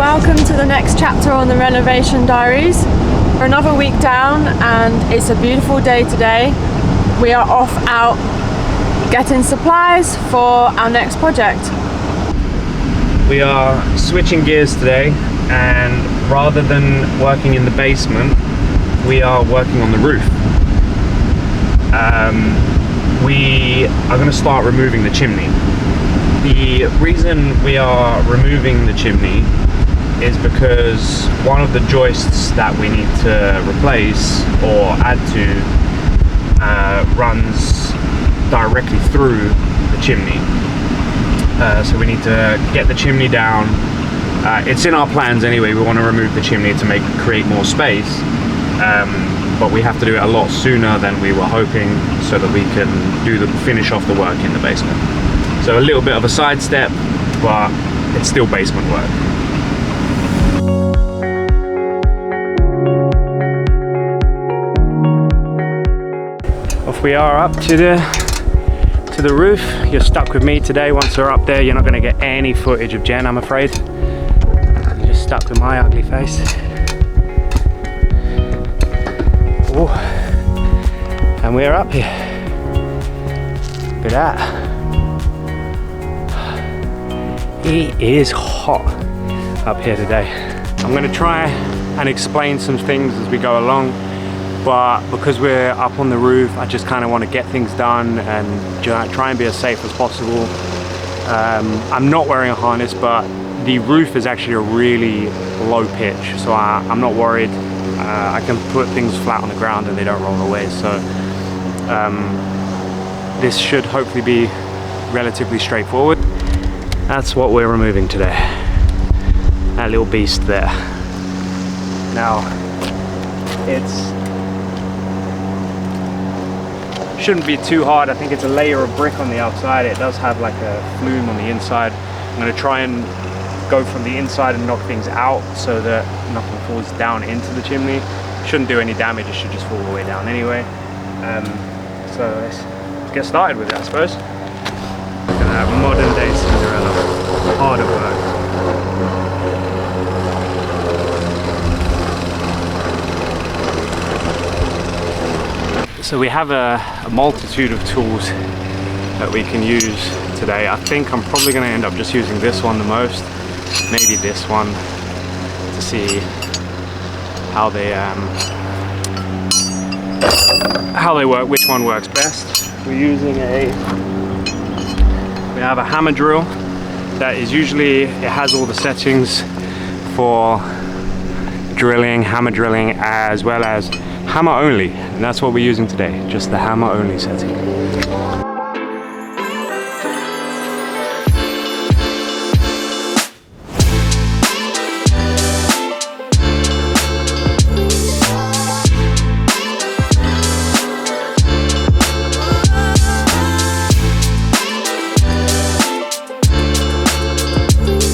Welcome to the next chapter on the Renovation Diaries. We're another week down and it's a beautiful day today. We are off out getting supplies for our next project. We are switching gears today, and rather than working in the basement, we are working on the roof. We are going to start removing the chimney. The reason we are removing the chimney is because one of the joists that we need to replace or add to runs directly through the chimney. So we need to get the chimney down. It's in our plans anyway. We want to remove the chimney to create more space, but we have to do it a lot sooner than we were hoping, so that we can finish off the work in the basement. So a little bit of a sidestep, but it's still basement work. Off we are up to the roof. You're stuck with me today. Once we're up there, you're not going to get any footage of Jen, I'm afraid. You're just stuck with my ugly face. Ooh. And we're up here. Look at that. It is hot up here today. I'm going to try and explain some things as we go along, but because we're up on the roof, I just kind of want to get things done and try and be as safe as possible. I'm not wearing a harness, but the roof is actually a really low pitch, so I'm not worried. I can put things flat on the ground and they don't roll away, so this should hopefully be relatively straightforward. That's what we're removing today, that little beast there. Now, shouldn't be too hard. I think it's a layer of brick on the outside. It does have like a flume on the inside. I'm going to try and go from the inside and knock things out so that nothing falls down into the chimney. Shouldn't do any damage, it should just fall all the way down anyway. So let's get started with it, I suppose. Gonna have modern day Cinderella, harder work. So we have a multitude of tools that we can use today. I think I'm probably going to end up just using this one the most, maybe this one, to see how they work, which one works best. We have a hammer drill that is usually, it has all the settings for drilling, hammer drilling, as well as hammer only, and that's what we're using today, just the hammer only setting.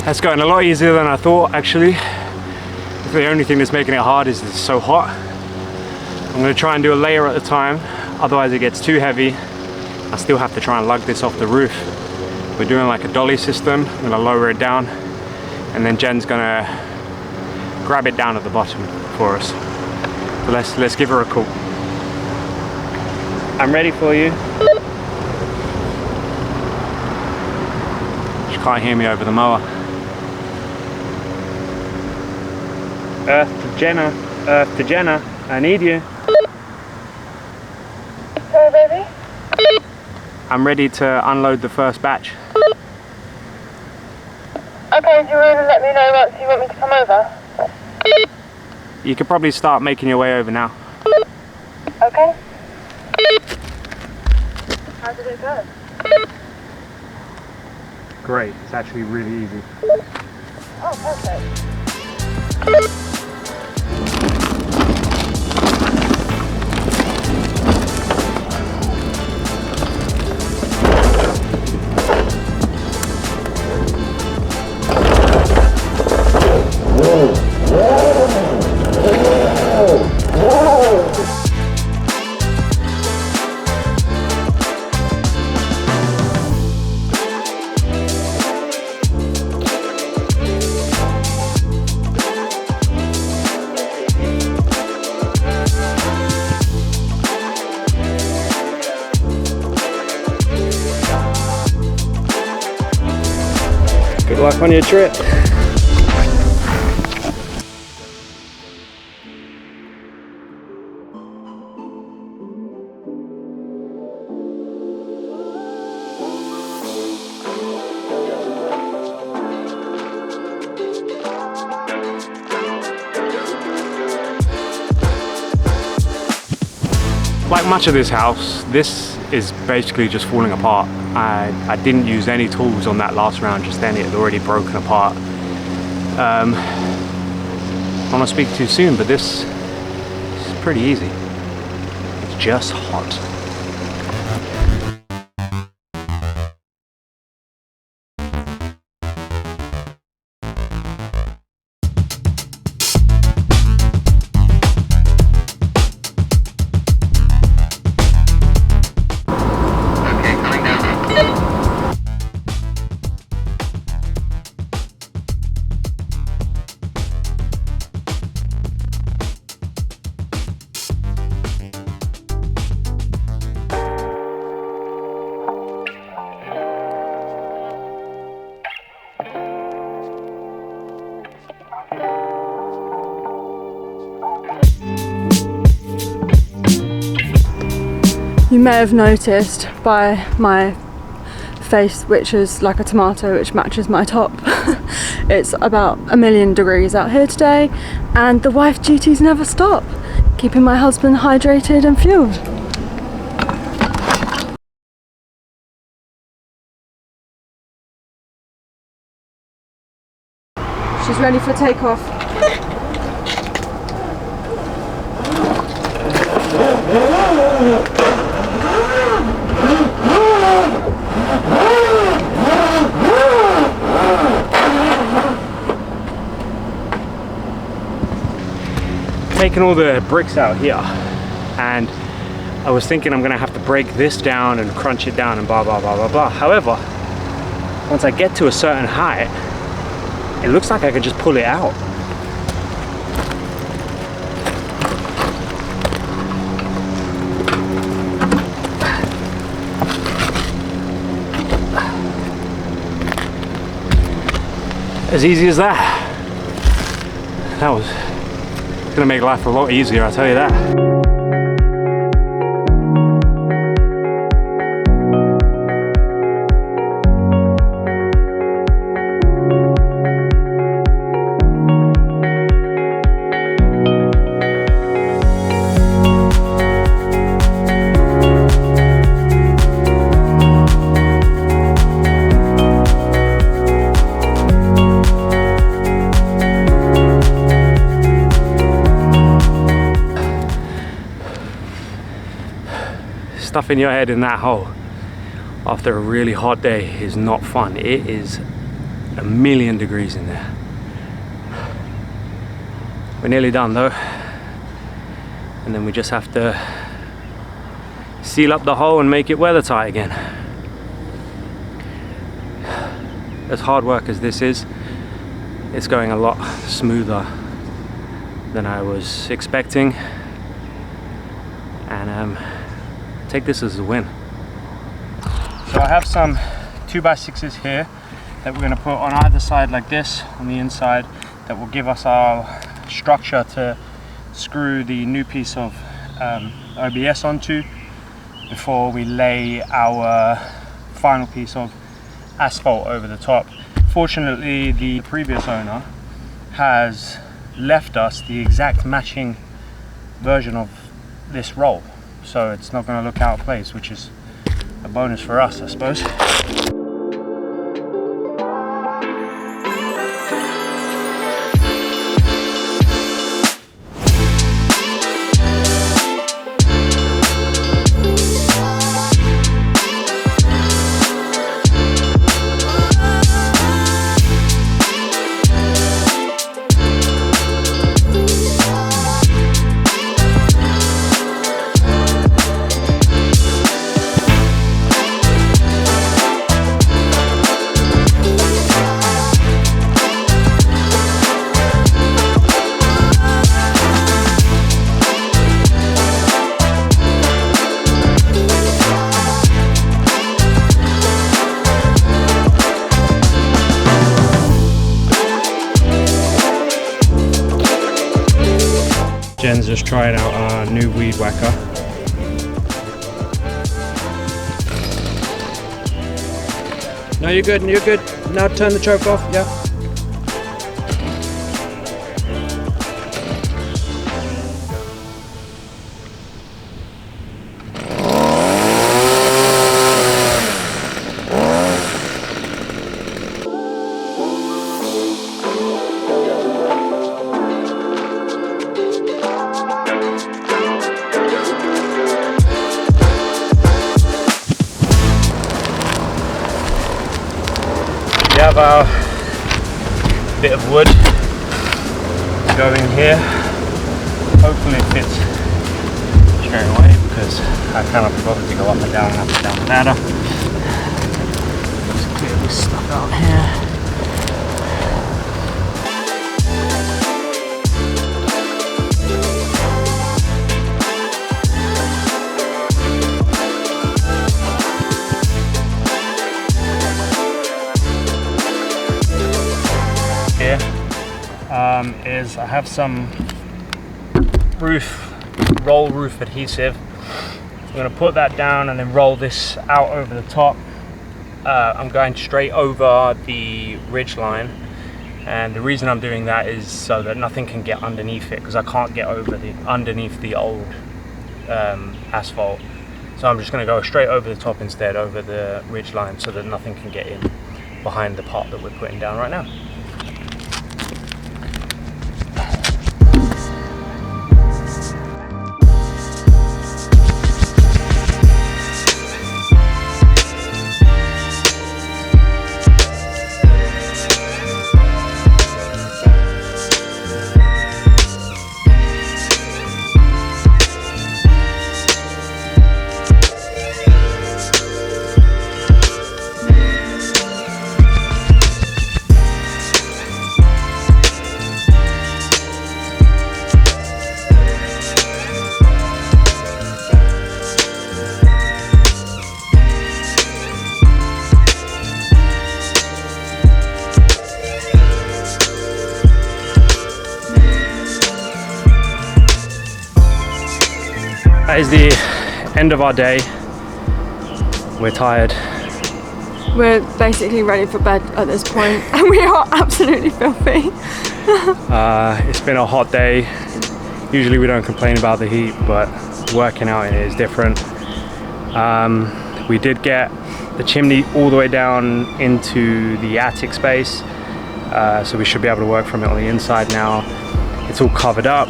That's going a lot easier than I thought, actually. The only thing that's making it hard is it's so hot. I'm going to try and do a layer at a time, otherwise it gets too heavy. I still have to try and lug this off the roof. We're doing like a dolly system. I'm going to lower it down, and then Jen's going to grab it down at the bottom for us. So let's give her a call. I'm ready for you. She can't hear me over the mower. Earth to Jenna, I need you. Sorry, baby? I'm ready to unload the first batch. Okay, do you want to let me know once you want me to come over? You could probably start making your way over now. Okay. How did it go? Great, it's actually really easy. Oh, perfect. Good luck on your trip. Like much of this house, this is basically just falling apart. I didn't use any tools on that last round just then. It had already broken apart. I don't want to speak too soon, but this is pretty easy. It's just hot. You may have noticed by my face, which is like a tomato, which matches my top. It's about 1,000,000 degrees out here today, and the wife duties never stop, keeping my husband hydrated and fueled. She's ready for takeoff. Taking all the bricks out here, and I was thinking I'm gonna have to break this down and crunch it down and blah blah blah blah blah. However, once I get to a certain height, it looks like I could just pull it out. As easy as that. That was gonna make life a lot easier, I'll tell you that. Stuffing your head in that hole after a really hot day is not fun. It is 1,000,000 degrees in there. We're nearly done though, and then we just have to seal up the hole and make it weather tight again. As hard work as this is, it's going a lot smoother than I was expecting, and take this as a win. So I have some 2x6s here that we're going to put on either side like this on the inside, that will give us our structure to screw the new piece of OBS onto before we lay our final piece of asphalt over the top. Fortunately, the previous owner has left us the exact matching version of this roll, so it's not going to look out of place, which is a bonus for us, I suppose. Jen's just trying out our new weed whacker. No, you're good, you're good. Now turn the choke off, yeah. We have our bit of wood going here. Hopefully it fits straight away because I cannot be bothered to go up and down the ladder. Let's clear this stuff out here. Is I have some roll roof adhesive. I'm going to put that down and then roll this out over the top. I'm going straight over the ridge line, and the reason I'm doing that is so that nothing can get underneath it, because I can't get over underneath the old asphalt. So I'm just going to go straight over the top instead, over the ridge line, so that nothing can get in behind the part that we're putting down right now. That is the end of our day. We're tired. We're basically ready for bed at this point, and we are absolutely filthy. It's been a hot day. Usually we don't complain about the heat, but working out in it is different. We did get the chimney all the way down into the attic space, so we should be able to work from it on the inside now. It's all covered up,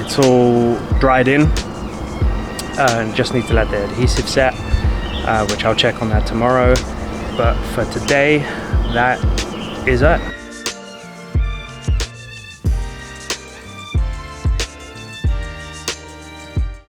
it's all dried in. Just need to let the adhesive set, which I'll check on that tomorrow. But for today, that is it.